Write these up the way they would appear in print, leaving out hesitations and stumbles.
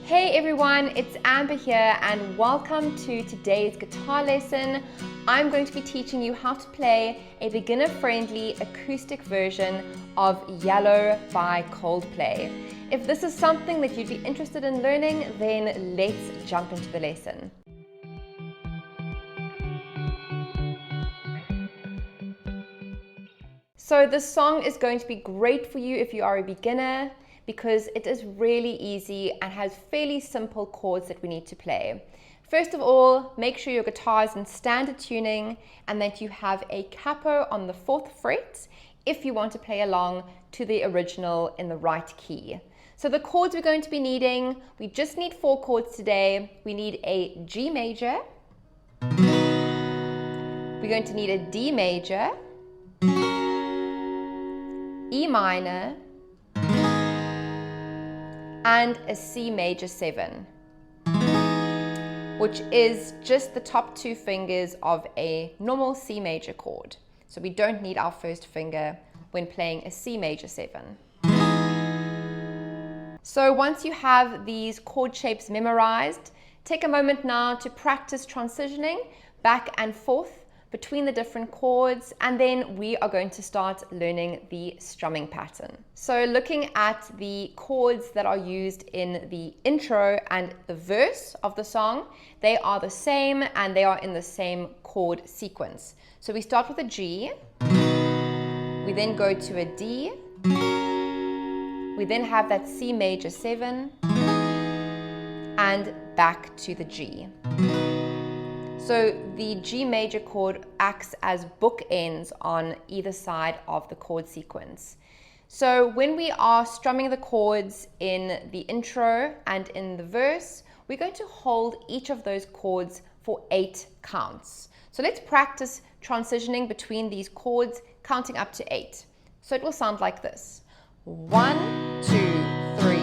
Hey everyone, it's Amber here and welcome to today's guitar lesson. I'm going to be teaching you how to play a beginner-friendly acoustic version of Yellow by Coldplay. If this is something that you'd be interested in learning, then let's jump into the lesson. So this song is going to be great for you if you are a beginner, because it is really easy and has fairly simple chords that we need to play. First of all, make sure your guitar is in standard tuning and that you have a capo on the 4th fret if you want to play along to the original in the right key. So the chords we're going to be needing, we just need 4 chords today. We need a G major, we're going to need a D major, E minor, and a C major 7, which is just the top 2 fingers of a normal C major chord. So we don't need our first finger when playing a C major 7. So once you have these chord shapes memorized, take a moment now to practice transitioning back and forth between the different chords, and then we are going to start learning the strumming pattern. So looking at the chords that are used in the intro and the verse of the song, they are the same and they are in the same chord sequence. So we start with a G, we then go to a D, we then have that C major 7, and back to the G. So the G major chord acts as bookends on either side of the chord sequence. So when we are strumming the chords in the intro and in the verse, we're going to hold each of those chords for 8 counts. So let's practice transitioning between these chords, counting up to 8. So it will sound like this. 1, 2, 3,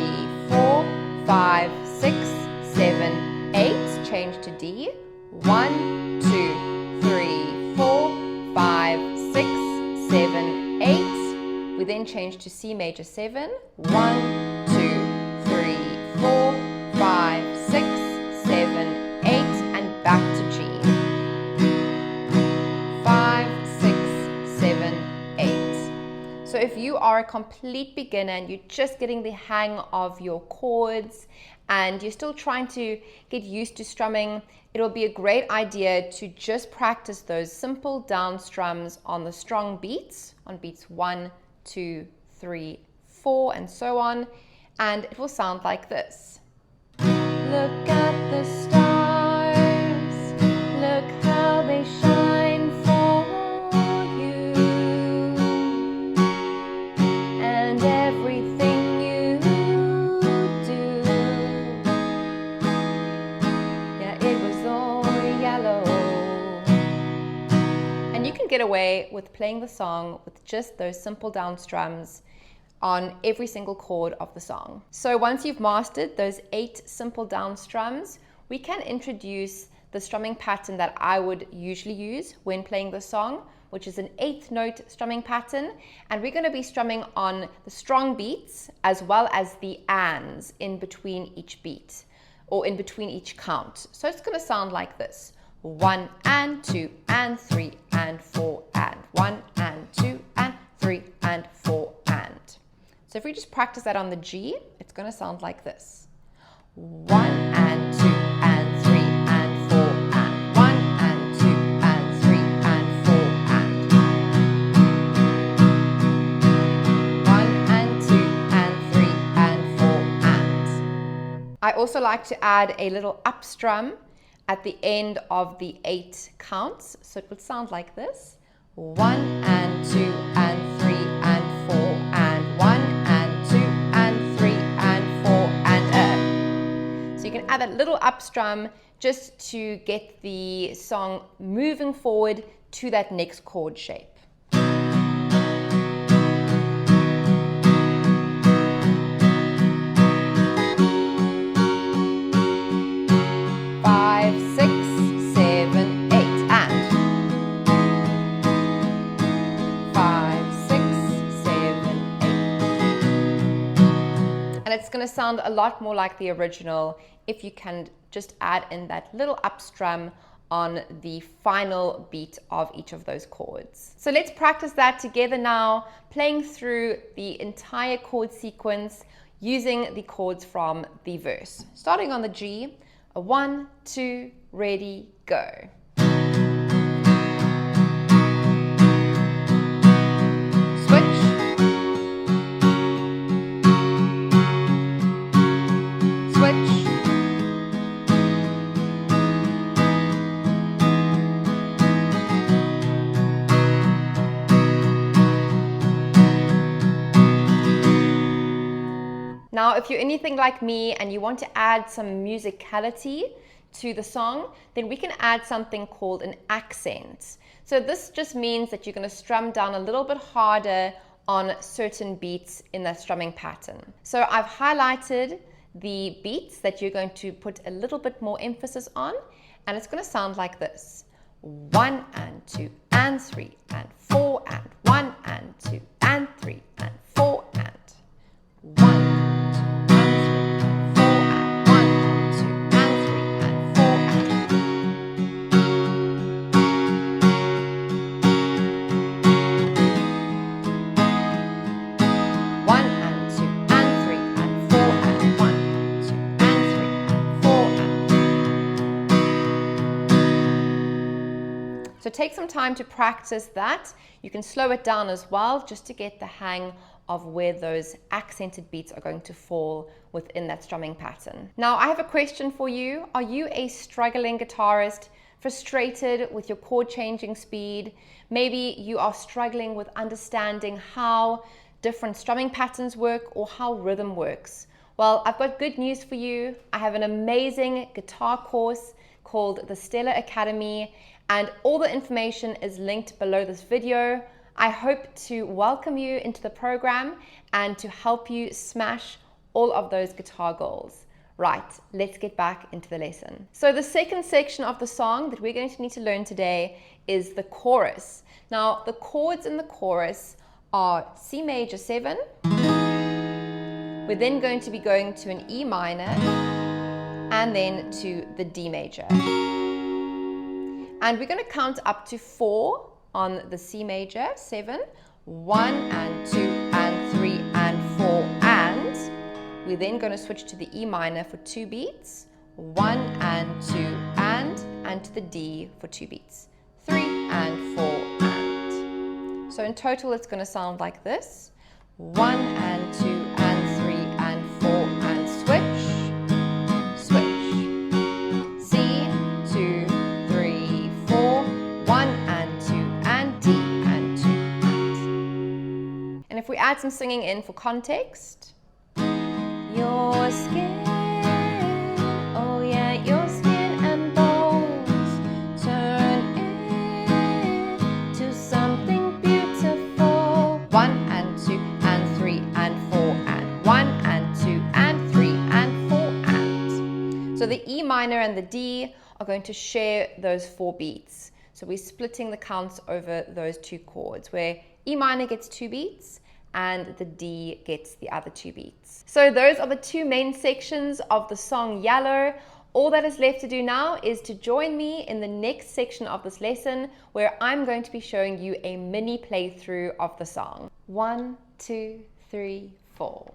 4, 5, 6, 7, 8. Change to D. 1, 2, 3, 4, 5, 6, 7, 8. We then change to C major 7. 1, 2, 3, 4, 5, 6, 7, 8, and back to G. 5, 6, 7, 8. So if you are a complete beginner and you're just getting the hang of your chords and you're still trying to get used to strumming, it'll be a great idea to just practice those simple down strums on the strong beats, on beats 1, 2, 3, 4, and so on, and it will sound like this. Look at the stars, look how they shine for you, and everything you do. Yeah, it was all yellow. And you can get away with playing the song with just those simple down strums on every single chord of the song. So once you've mastered those 8 simple down strums, we can introduce the strumming pattern that I would usually use when playing the song, which is an 8th note strumming pattern. And we're going to be strumming on the strong beats as well as the ands in between each beat, or in between each count. So it's going to sound like this. 1 and 2 and 3 and 4 and 1 and 2 and 3 and 4 and. So if we just practice that on the G, it's going to sound like this. 1 and 2 and 3 and 4 and 1 and 2 and 3 and 4 and 1 and 2 and 3 and 4 and. I also like to add a little up strum at the end of the 8 counts. So it would sound like this. 1 and 2 and 3 and 4 and 1 and 2 and 3 and 4 and So you can add that little up strum just to get the song moving forward to that next chord shape. 5, 6, 7, 8 and 5, 6, 7, 8. And it's going to going to sound a lot more like the original if you can just add in that little up strum on the final beat of each of those chords. So let's practice that together now, playing through the entire chord sequence using the chords from the verse. Starting on the G, a 1, 2, ready, go. Now, if you're anything like me and you want to add some musicality to the song, then we can add something called an accent. So this just means that you're going to strum down a little bit harder on certain beats in that strumming pattern. So I've highlighted the beats that you're going to put a little bit more emphasis on, and it's going to sound like this. 1 and 2 and 3 and 4 and 1 and 2 and 3 and 4 and 1. So take some time to practice that. You can slow it down as well, just to get the hang of where those accented beats are going to fall within that strumming pattern. Now, I have a question for you. Are you a struggling guitarist, frustrated with your chord changing speed? Maybe you are struggling with understanding how different strumming patterns work or how rhythm works. Well, I've got good news for you. I have an amazing guitar course called the Stellar Academy, and all the information is linked below this video. I hope to welcome you into the program and to help you smash all of those guitar goals. Right, let's get back into the lesson. So the second section of the song that we're going to need to learn today is the chorus. Now, the chords in the chorus are C major 7. We're then going to be going to an E minor and then to the D major. And we're going to count up to 4 on the C major 7, 1 and 2 and 3 and 4, and we're then going to switch to the E minor for 2 beats, 1 and 2 and to the D for 2 beats, 3 and 4 and. So in total it's going to sound like this: 1 and 2 and 3 and 4 and switch. And if we add some singing in for context, your skin, oh yeah, your skin and bones turn into something beautiful. 1 and 2 and 3 and 4 and 1 and 2 and 3 and 4 and. So the E minor and the D are going to share those 4 beats. So we're splitting the counts over those 2 chords, where E minor gets 2 beats and the D gets the other 2 beats. So those are the 2 main sections of the song Yellow. All that is left to do now is to join me in the next section of this lesson, where I'm going to be showing you a mini playthrough of the song. 1, 2, 3, 4.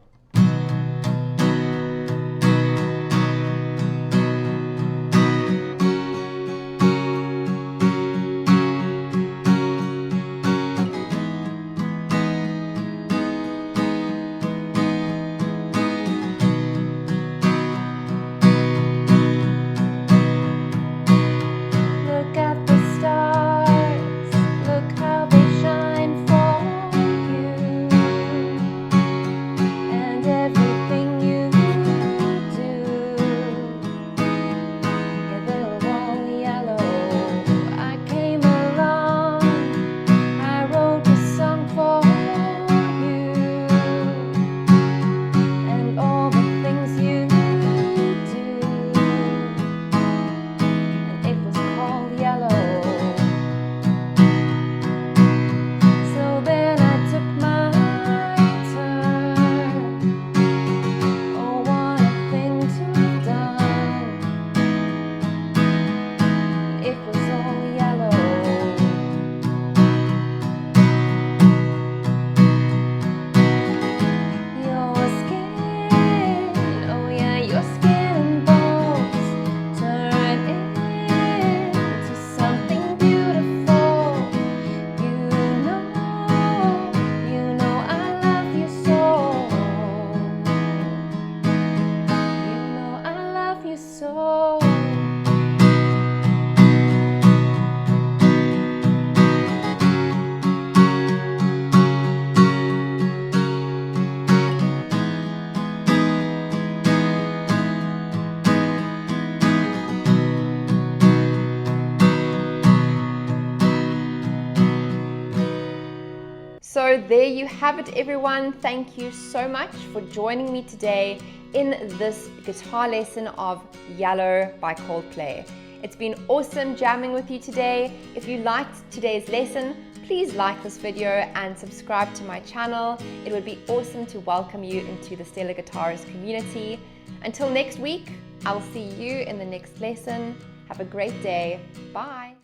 so. So there you have it, everyone. Thank you so much for joining me today in this guitar lesson of Yellow by Coldplay. It's been awesome jamming with you today. If you liked today's lesson, please like this video and subscribe to my channel. It would be awesome to welcome you into the Stellar Guitarist community. Until next week, I will see you in the next lesson. Have a great day. Bye.